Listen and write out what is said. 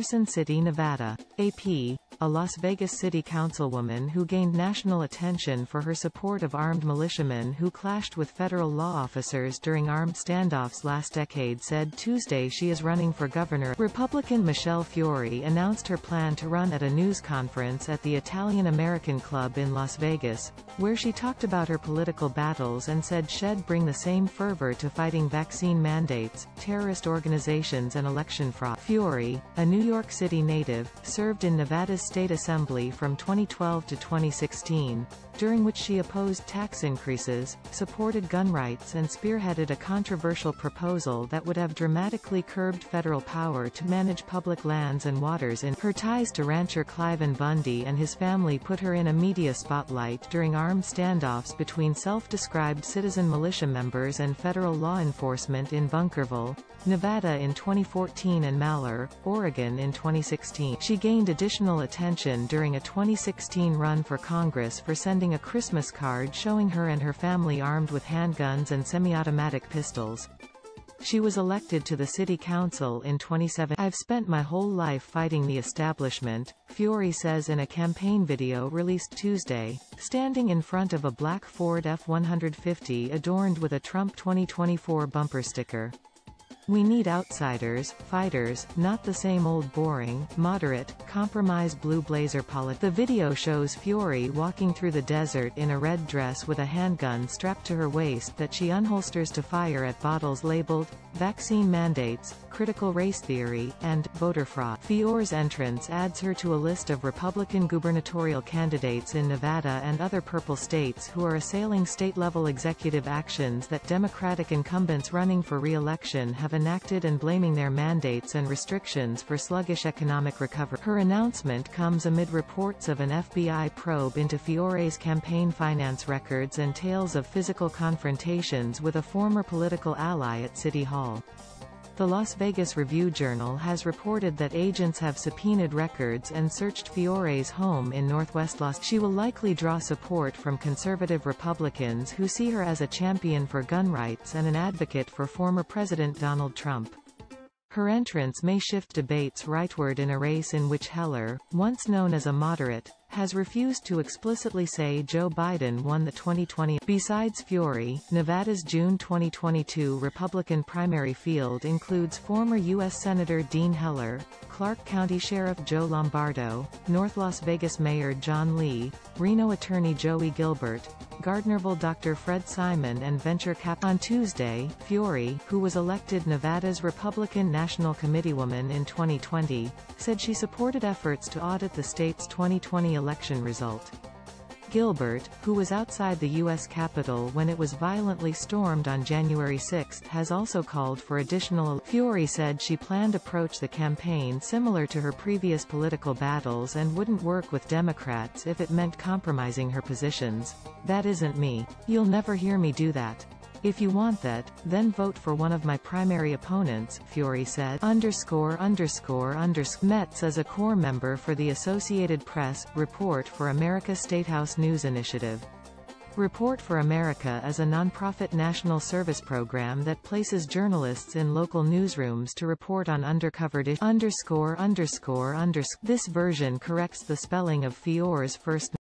Carson City, Nevada. AP. A Las Vegas city councilwoman who gained national attention for her support of armed militiamen who clashed with federal law officers during armed standoffs last decade said Tuesday she is running for governor. Republican Michele Fiore announced her plan to run at a news conference at the Italian-American Club in Las Vegas, where she talked about her political battles and said she'd bring the same fervor to fighting vaccine mandates, terrorist organizations and election fraud. Fiore, a New York City native, served in Nevada's State Assembly from 2012 to 2016, during which she opposed tax increases, supported gun rights and spearheaded a controversial proposal that would have dramatically curbed federal power to manage public lands and waters. In her ties to rancher Cliven Bundy and his family put her in a media spotlight during armed standoffs between self-described citizen militia members and federal law enforcement in Bunkerville, Nevada in 2014 and Malheur, Oregon in 2016. She gained additional attention during a 2016 run for Congress for sending a Christmas card showing her and her family armed with handguns and semi-automatic pistols. She was elected to the city council in 2017. I've spent my whole life fighting the establishment, Fiore says in a campaign video released Tuesday, standing in front of a black Ford F-150 adorned with a Trump 2024 bumper sticker. We need outsiders, fighters, not the same old boring, moderate, compromise blue blazer politics. The video shows Fiore walking through the desert in a red dress with a handgun strapped to her waist that she unholsters to fire at bottles labeled, vaccine mandates, critical race theory, and voter fraud. Fiore's entrance adds her to a list of Republican gubernatorial candidates in Nevada and other purple states who are assailing state-level executive actions that Democratic incumbents running for re-election have enacted and blaming their mandates and restrictions for sluggish economic recovery. Her announcement comes amid reports of an FBI probe into Fiore's campaign finance records and tales of physical confrontations with a former political ally at City Hall. The Las Vegas Review-Journal has reported that agents have subpoenaed records and searched Fiore's home in northwest Las. She will likely draw support from conservative Republicans who see her as a champion for gun rights and an advocate for former President Donald Trump. Her entrance may shift debates rightward in a race in which Heller, once known as a moderate, has refused to explicitly say Joe Biden won the 2020. Besides Fiore, Nevada's June 2022 Republican primary field includes former U.S. Senator Dean Heller, Clark County Sheriff Joe Lombardo, North Las Vegas Mayor John Lee, Reno Attorney Joey Gilbert, Gardnerville Dr. Fred Simon and venture cap. On Tuesday, Fiore, who was elected Nevada's Republican National Committeewoman in 2020, said she supported efforts to audit the state's 2020 election result. Gilbert, who was outside the U.S. Capitol when it was violently stormed on January 6, has also called for additional. Fiore said she planned approach the campaign similar to her previous political battles and wouldn't work with Democrats if it meant compromising her positions. That isn't me. You'll never hear me do that. If you want that, then vote for one of my primary opponents, Fiore said. Metz as a core member for the Associated Press, Report for America Statehouse News Initiative. Report for America is a nonprofit national service program that places journalists in local newsrooms to report on undercover issues. This version corrects the spelling of Fiore's first